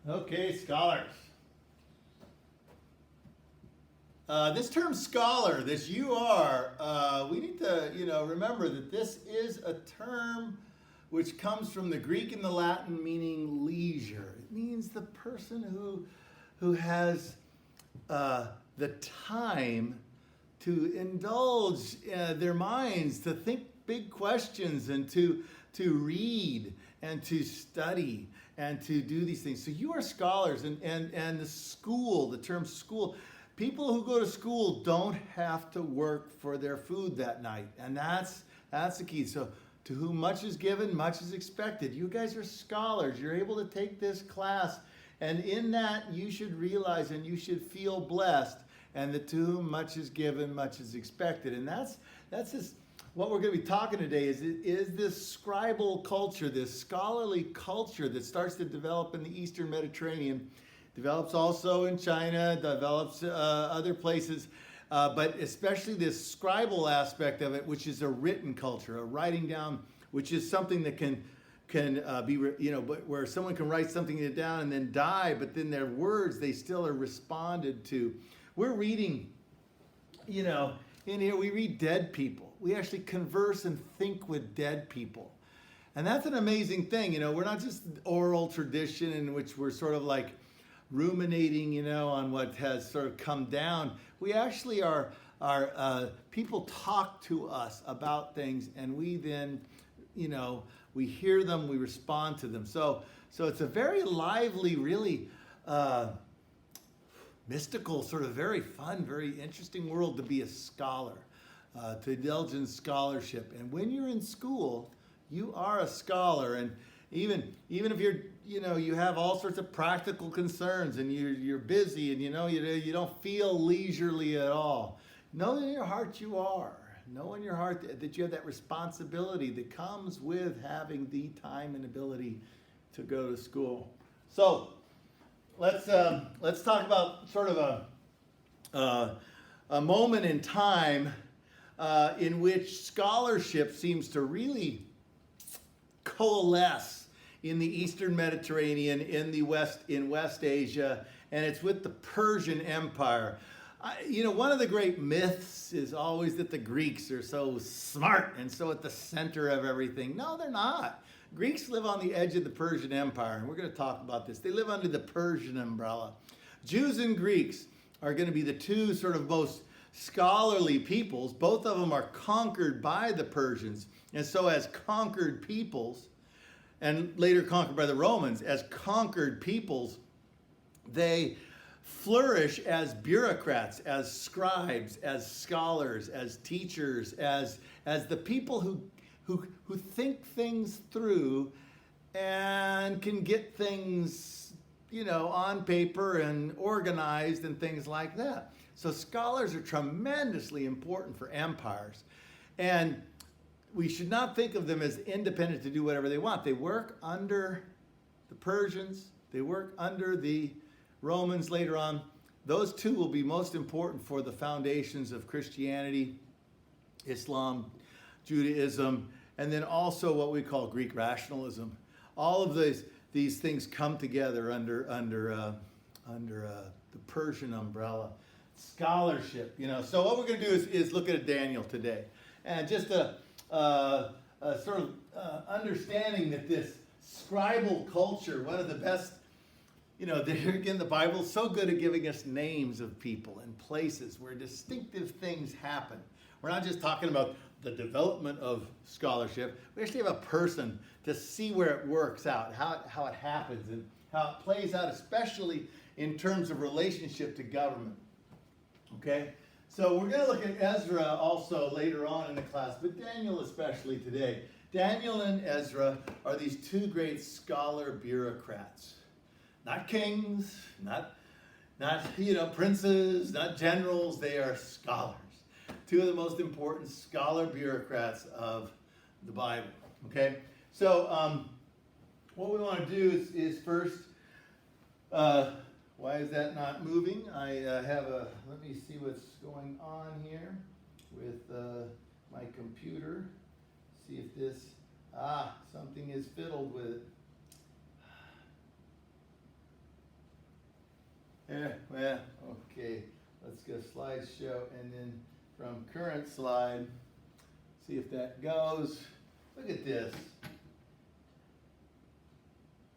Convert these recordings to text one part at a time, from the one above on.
Okay, scholars. This term scholar, this UR, we need to, remember that this is a term which comes from the Greek and the Latin meaning leisure. It means the person who has the time to indulge their minds, to think big questions, and to read and to study and to do these things. So you are scholars, and the school, the term school, people who go to school don't have to work for their food that night, and that's the key. So to whom much is given, much is expected. You guys are scholars. You're able to take this class, and in that you should realize and you should feel blessed, and that to whom much is given, much is expected. And that's just what we're going to be talking today is this scribal culture, this scholarly culture that starts to develop in the Eastern Mediterranean, develops also in China, develops other places, but especially this scribal aspect of it, which is a written culture, a writing down, which is something that can be, but where someone can write something down and then die, but then their words, they still are responded to. We're reading, in here we read dead people. We actually converse and think with dead people. And that's an amazing thing. We're not just oral tradition in which we're sort of like ruminating, on what has sort of come down. We actually are people talk to us about things, and we then, we hear them, we respond to them. So it's a very lively, really mystical, sort of very fun, very interesting world to be a scholar, to indulge in scholarship. And when you're in school, you are a scholar. And even if you're, you have all sorts of practical concerns, and you're busy, and you don't feel leisurely at all, know in your heart you are. Know in your heart that you have that responsibility that comes with having the time and ability to go to school. So let's talk about sort of a moment in time in which scholarship seems to really coalesce in the Eastern Mediterranean, in West Asia, and it's with the Persian Empire. One of the great myths is always that the Greeks are so smart and so at the center of everything. No, they're not. Greeks live on the edge of the Persian Empire, and we're going to talk about this. They live under the Persian umbrella. Jews and Greeks are going to be the two sort of most scholarly peoples. Both of them are conquered by the Persians, and so as conquered peoples, and later conquered by the Romans, as conquered peoples, they flourish as bureaucrats, as scribes, as scholars, as teachers, as the people who think things through and can get things, on paper and organized and things like that. So scholars are tremendously important for empires. And we should not think of them as independent to do whatever they want. They work under the Persians. They work under the Romans later on. Those two will be most important for the foundations of Christianity, Islam, Judaism, and then also what we call Greek rationalism. All of these things come together under the Persian umbrella. Scholarship, So what we're going to do is look at Daniel today, and just a sort of understanding that this scribal culture, one of the best. Again, the Bible's so good at giving us names of people and places where distinctive things happen. We're not just talking about the development of scholarship. We actually have a person to see where it works out, how it happens, and how it plays out, especially in terms of relationship to government. Okay? So we're going to look at Ezra also later on in the class, but Daniel especially today. Daniel and Ezra are these two great scholar bureaucrats. Not kings, not princes, not generals. They are scholars. Two of the most important scholar bureaucrats of the Bible. Okay, so what we want to do is first. Why is that not moving? Let me see what's going on here with my computer. See if something is fiddled with it. there? Well, okay. Let's go slideshow, and then from current slide, see if that goes. Look at this.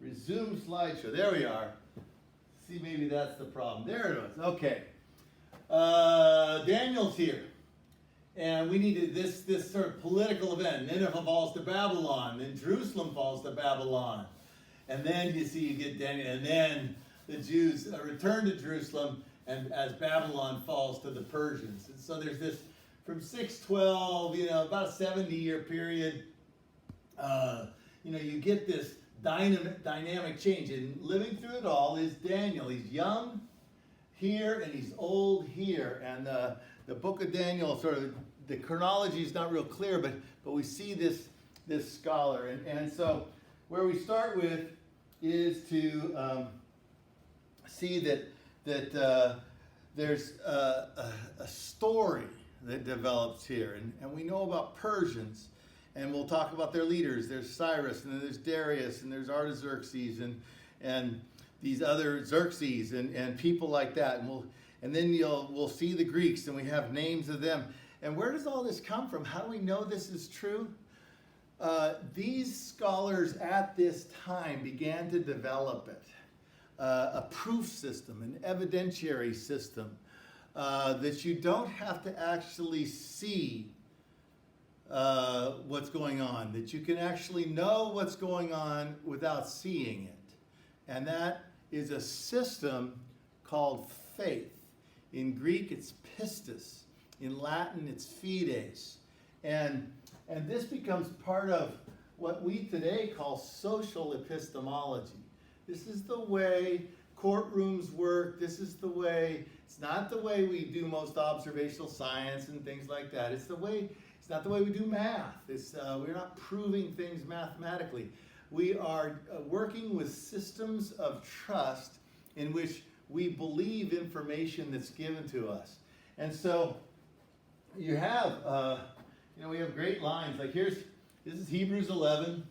Resume slideshow. There we are. See, maybe that's the problem. There it was. Okay. Daniel's here. And we needed this sort of political event. Nineveh falls to Babylon. Then Jerusalem falls to Babylon. And then you see you get Daniel. And then the Jews return to Jerusalem, and as Babylon falls to the Persians. And so there's this, from 612, about a 70-year period, you get this dynamic change. And living through it all is Daniel. He's young here, and he's old here. And the book of Daniel, sort of, the chronology is not real clear, but we see this scholar. And so where we start with is to see that there's a story that develops here. And we know about Persians, and we'll talk about their leaders. There's Cyrus, and then there's Darius, and there's Artaxerxes, and these other Xerxes, and people like that. And then we'll see the Greeks, and we have names of them. And where does all this come from? How do we know this is true? These scholars at this time began to develop it. A proof system, an evidentiary system, that you don't have to actually see what's going on, that you can actually know what's going on without seeing it. And that is a system called faith. In Greek, it's pistis. In Latin, it's fides. And this becomes part of what we today call social epistemology. This is the way courtrooms work. This is the way, it's not the way we do most observational science and things like that. It's not the way we do math. We're not proving things mathematically. We are working with systems of trust in which we believe information that's given to us. And so you have, we have great lines. Like this is Hebrews 11.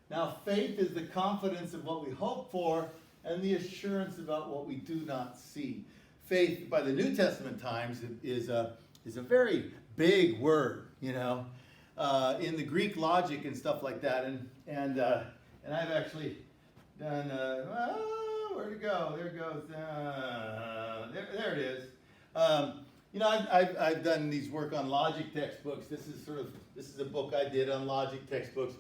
Now faith is the confidence of what we hope for and the assurance about what we do not see. Faith, by the New Testament times, is a very big word, in the Greek logic and stuff like that. And I've actually done, where'd it go? There it goes. There it is. I've done these work on logic textbooks. This is a book I did on logic textbooks,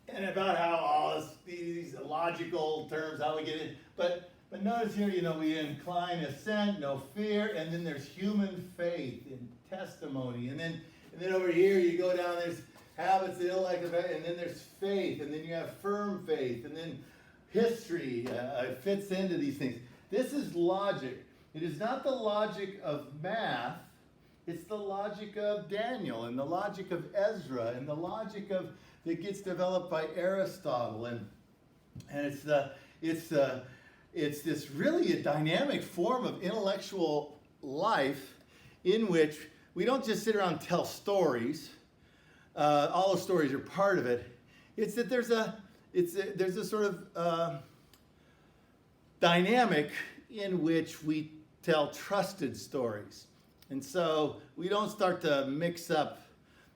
and about how all these logical terms, how we get in. But notice here, we incline assent, no fear, and then there's human faith and testimony, and then over here you go down. There's habits, the intellect, and then there's faith, and then you have firm faith, and then history fits into these things. This is logic. It is not the logic of math. It's the logic of Daniel and the logic of Ezra and the logic that gets developed by Aristotle, and it's this really a dynamic form of intellectual life in which we don't just sit around and tell stories. All the stories are part of it. It's that there's a sort of dynamic in which we tell trusted stories. And so we don't start to mix up,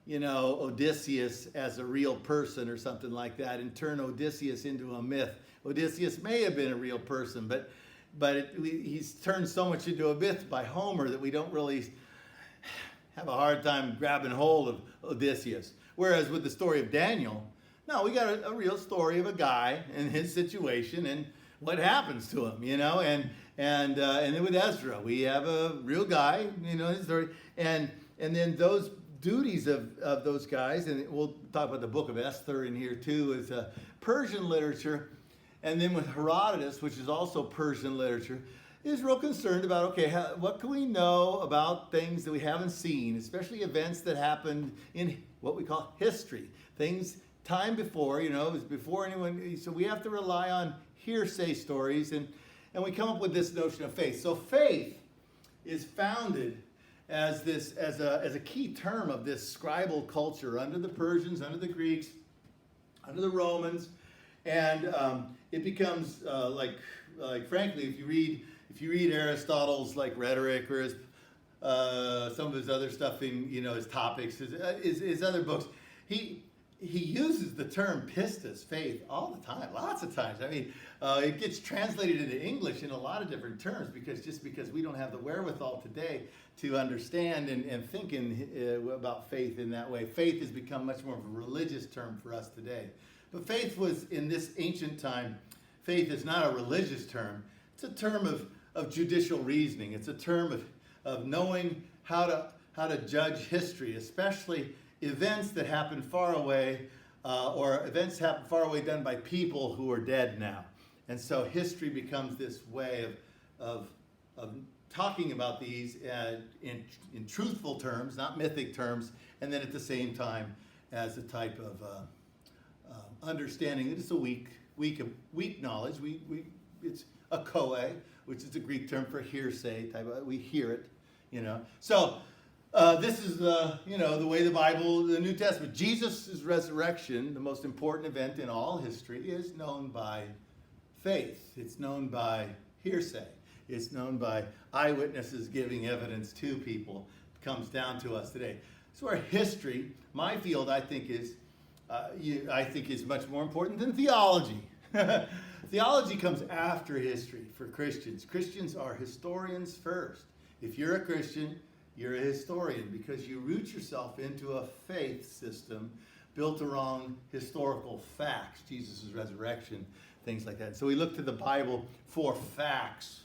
Odysseus as a real person or something like that and turn Odysseus into a myth. Odysseus may have been a real person, but he's turned so much into a myth by Homer that we don't really have a hard time grabbing hold of Odysseus. Whereas with the story of Daniel, no, we got a real story of a guy and his situation and what happens to him, and then with Ezra, we have a real guy, his story, and then those duties of those guys, and we'll talk about the book of Esther in here too, is Persian literature, and then with Herodotus, which is also Persian literature, is real concerned about, what can we know about things that we haven't seen, especially events that happened in what we call history, things time before, it was before anyone, so we have to rely on hearsay stories, and we come up with this notion of faith. So faith is founded as a key term of this scribal culture under the Persians, under the Greeks, under the Romans, and it becomes like frankly, if you read if you read Aristotle's like rhetoric or his some of his other stuff in his topics, his other books, he uses the term pistis, faith, all the time, lots of times. I mean, it gets translated into English in a lot of different terms because we don't have the wherewithal today to understand and think about faith in that way. Faith has become much more of a religious term for us today. But faith was, in this ancient time, faith is not a religious term. It's a term of judicial reasoning. It's a term of knowing how to judge history, especially events that happen far away, or events happen far away done by people who are dead now. And so history becomes this way of talking about these in truthful terms, not mythic terms, and then at the same time as a type of understanding that it's a weak knowledge. It's a koe, which is a Greek term for hearsay. We hear it, So this is the way the Bible, the New Testament, Jesus' resurrection, the most important event in all history, is known by faith. It's known by hearsay. It's known by eyewitnesses giving evidence to people. It comes down to us today. So our history, my field, I think is much more important than theology. Theology comes after history for Christians. Christians are historians first. If you're a Christian, you're a historian because you root yourself into a faith system built around historical facts, Jesus' resurrection, things like that. So we look to the Bible for facts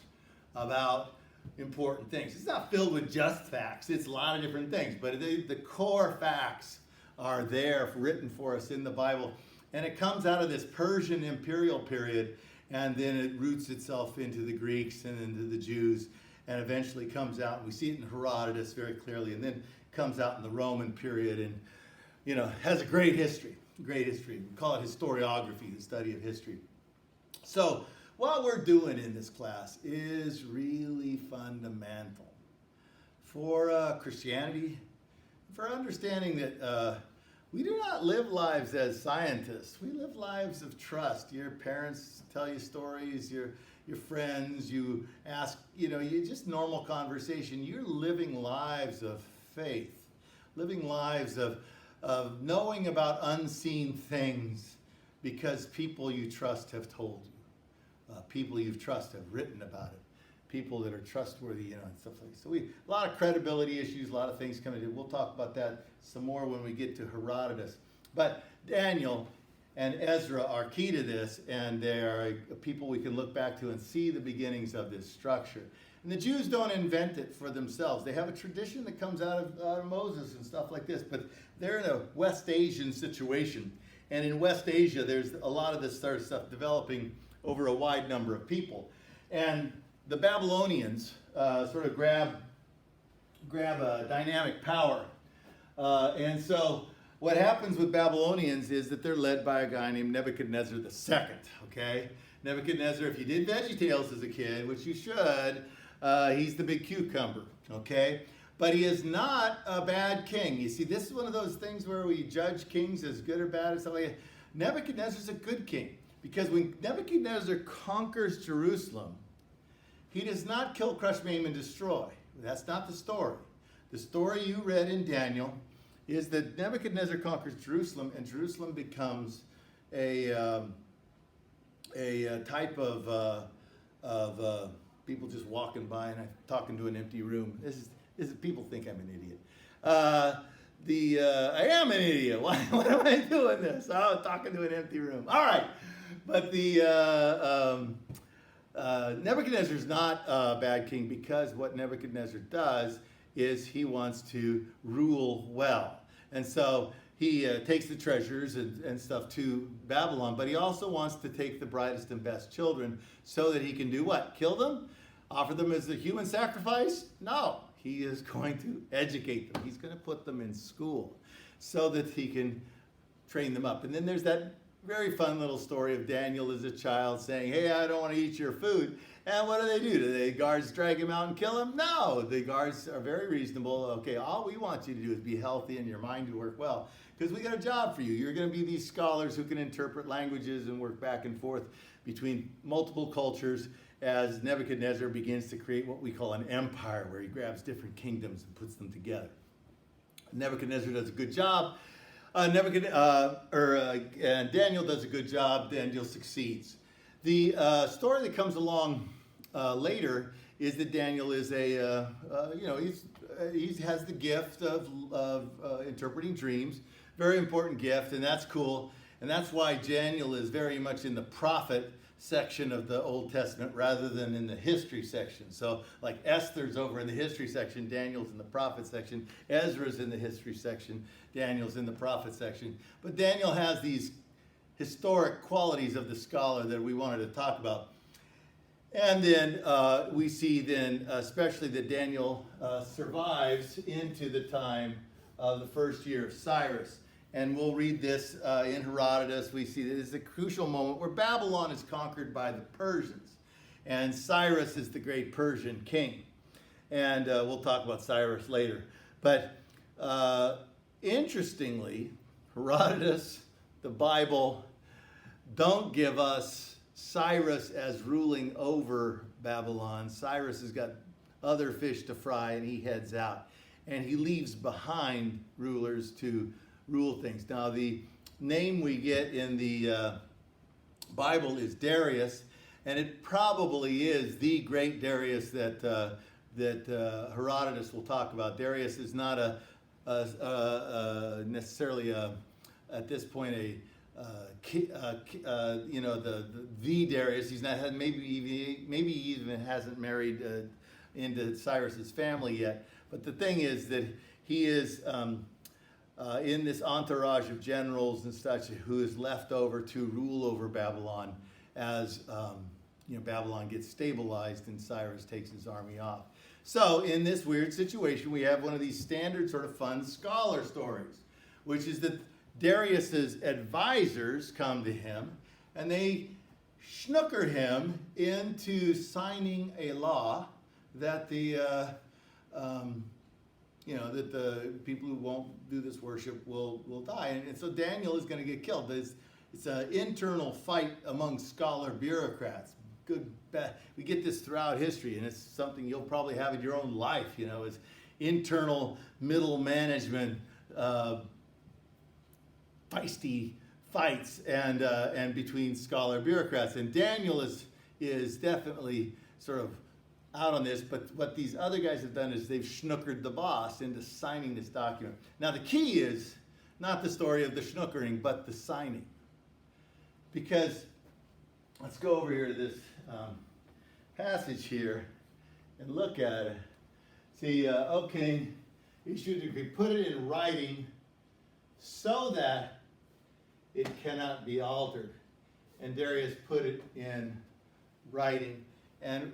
about important things. It's not filled with just facts. It's a lot of different things, but the core facts are there written for us in the Bible. And it comes out of this Persian imperial period, and then it roots itself into the Greeks and into the Jews, and eventually comes out, and we see it in Herodotus very clearly, and then comes out in the Roman period, and has a great history. We call it historiography, the study of history. So what we're doing in this class is really fundamental for Christianity, for understanding that we do not live lives as scientists. We live lives of trust. Your parents tell you stories, your friends, you ask, you just normal conversation. You're living lives of faith, living lives of knowing about unseen things because people you trust have told you. People you trust have written about it. People that are trustworthy, and stuff like that. So a lot of credibility issues, a lot of things coming in. We'll talk about that some more when we get to Herodotus. But Daniel and Ezra are key to this, and they are people we can look back to and see the beginnings of this structure. And the Jews don't invent it for themselves. They have a tradition that comes out of Moses and stuff like this, but they're in a West Asian situation. And in West Asia, there's a lot of this sort of stuff developing over a wide number of people. And the Babylonians sort of grab a dynamic power. And so what happens with Babylonians is that they're led by a guy named Nebuchadnezzar II, okay? Nebuchadnezzar, if you did VeggieTales as a kid, which you should, he's the big cucumber, okay? But he is not a bad king. You see, this is one of those things where we judge kings as good or bad and stuff like that. Nebuchadnezzar's a good king because when Nebuchadnezzar conquers Jerusalem, he does not kill, crush, maim, and destroy. That's not the story. The story you read in Daniel is that Nebuchadnezzar conquers Jerusalem, and Jerusalem becomes a type of people just walking by, and I'm talking to an empty room. This is people think I'm an idiot. I am an idiot. Why am I doing this? Oh, talking to an empty room. All right, but Nebuchadnezzar is not a bad king because what Nebuchadnezzar does is he wants to rule well. And so he takes the treasures and stuff to Babylon, but he also wants to take the brightest and best children so that he can do what? Kill them? Offer them as a human sacrifice? No. He is going to educate them. He's going to put them in school so that he can train them up. And then there's that very fun little story of Daniel as a child saying, hey, I don't want to eat your food. And what do? Do the guards drag him out and kill him? No, the guards are very reasonable. Okay, all we want you to do is be healthy and your mind to work well because we got a job for you. You're going to be these scholars who can interpret languages and work back and forth between multiple cultures as Nebuchadnezzar begins to create what we call an empire, where he grabs different kingdoms and puts them together. Nebuchadnezzar does a good job. And Daniel does a good job. Daniel succeeds. The story that comes along later is that Daniel is he has the gift of interpreting dreams, very important gift, and that's cool. And that's why Daniel is very much in the prophet section of the Old Testament rather than in the history section. So like Esther's over in the history section, Daniel's in the prophet section, Ezra's in the history section, Daniel's in the prophet section. But Daniel has these historic qualities of the scholar that we wanted to talk about. And then we see then especially that Daniel survives into the time of the first year of Cyrus. And we'll read this in Herodotus. We see that it's a crucial moment where Babylon is conquered by the Persians. And Cyrus is the great Persian king. And we'll talk about Cyrus later. But interestingly, Herodotus, the Bible, don't give us Cyrus as ruling over Babylon. Cyrus has got other fish to fry and he heads out. And he leaves behind rulers to rule things. Now, the name we get in the Bible is Darius, and it probably is the great Darius that Herodotus will talk about. Darius is not necessarily at this point the Darius. He's not maybe he even hasn't married into Cyrus's family yet. But the thing is that he is in this entourage of generals and such who is left over to rule over Babylon as Babylon gets stabilized and Cyrus takes his army off. So in this weird situation, we have one of these standard sort of fun scholar stories, which is that Darius's advisors come to him and they snooker him into signing a law that that the people who won't do this worship will die. And so Daniel is going to get killed. It's an internal fight among scholar bureaucrats. We get this throughout history, and it's something you'll probably have in your own life, is internal middle management, feisty fights and between scholar bureaucrats. And Daniel is definitely sort of out on this, but what these other guys have done is they've snookered the boss into signing this document. Now the key is not the story of the snookering, but the signing. Because let's go over here to this passage here and look at it. See, he should put it in writing so that it cannot be altered. And Darius put it in writing. And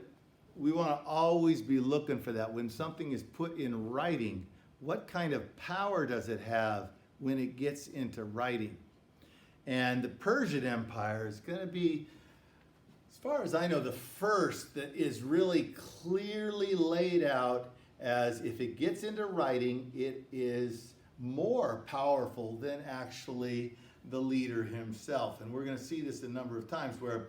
we want to always be looking for that. When something is put in writing, what kind of power does it have when it gets into writing? And the Persian Empire is going to be, as far as I know, the first that is really clearly laid out as if it gets into writing, it is more powerful than actually the leader himself. And we're going to see this a number of times where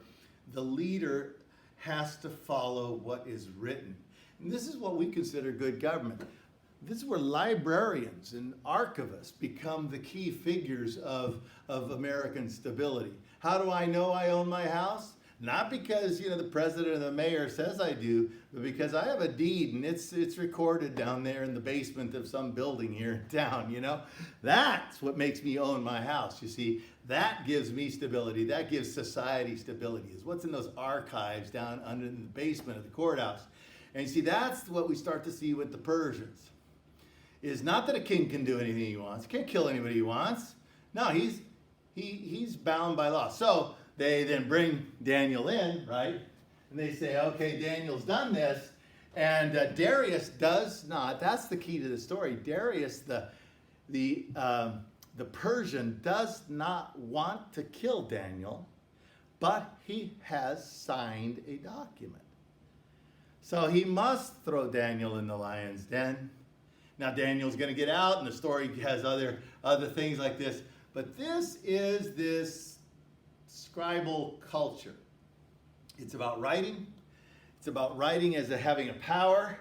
the leader has to follow what is written. And this is what we consider good government. This is where librarians and archivists become the key figures of American stability. How do I know I own my house? Not because the president or the mayor says I do, but because I have a deed and it's recorded down there in the basement of some building here in town. That's what makes me own my house. You see, that gives me stability. That gives society stability. Is what's in those archives down under in the basement of the courthouse. And you see, that's what we start to see with the Persians. Is not that a king can do anything he wants. He can't kill anybody he wants. No, he's bound by law. So they then bring Daniel in, right? And they say, okay, Daniel's done this. And Darius does not. That's the key to the story. Darius, the Persian, does not want to kill Daniel, but he has signed a document. So he must throw Daniel in the lion's den. Now Daniel's going to get out, and the story has other things like this. But this is this scribal culture. It's about writing. It's about writing as having a power.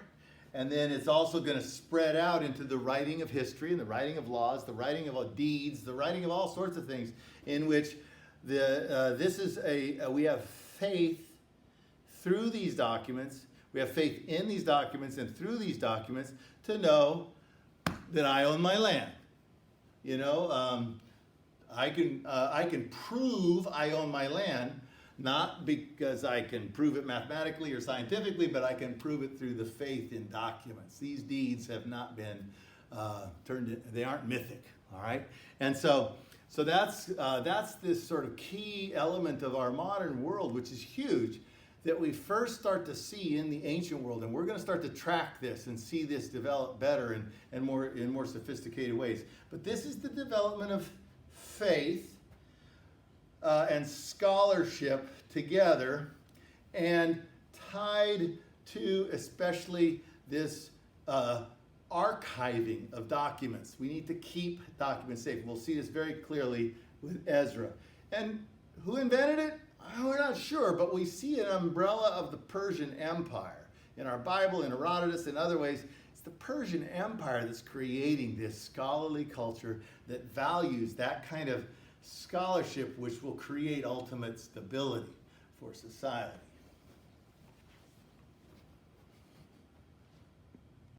And then it's also going to spread out into the writing of history and the writing of laws, the writing of deeds, the writing of all sorts of things in which we have faith through these documents. We have faith in these documents and through these documents to know that I own my land. You know, I can prove I own my land, not because I can prove it mathematically or scientifically, but I can prove it through the faith in documents. These deeds have not been they aren't mythic, all right? And so that's this sort of key element of our modern world, which is huge, that we first start to see in the ancient world. And we're going to start to track this and see this develop better and in more sophisticated ways. But this is the development of faith and scholarship together, and tied to especially this archiving of documents. We need to keep documents safe. We'll see this very clearly with Ezra. And who invented it? We're not sure, but we see an umbrella of the Persian Empire. In our Bible, in Herodotus, in other ways, it's the Persian Empire that's creating this scholarly culture that values that kind of scholarship, which will create ultimate stability for society.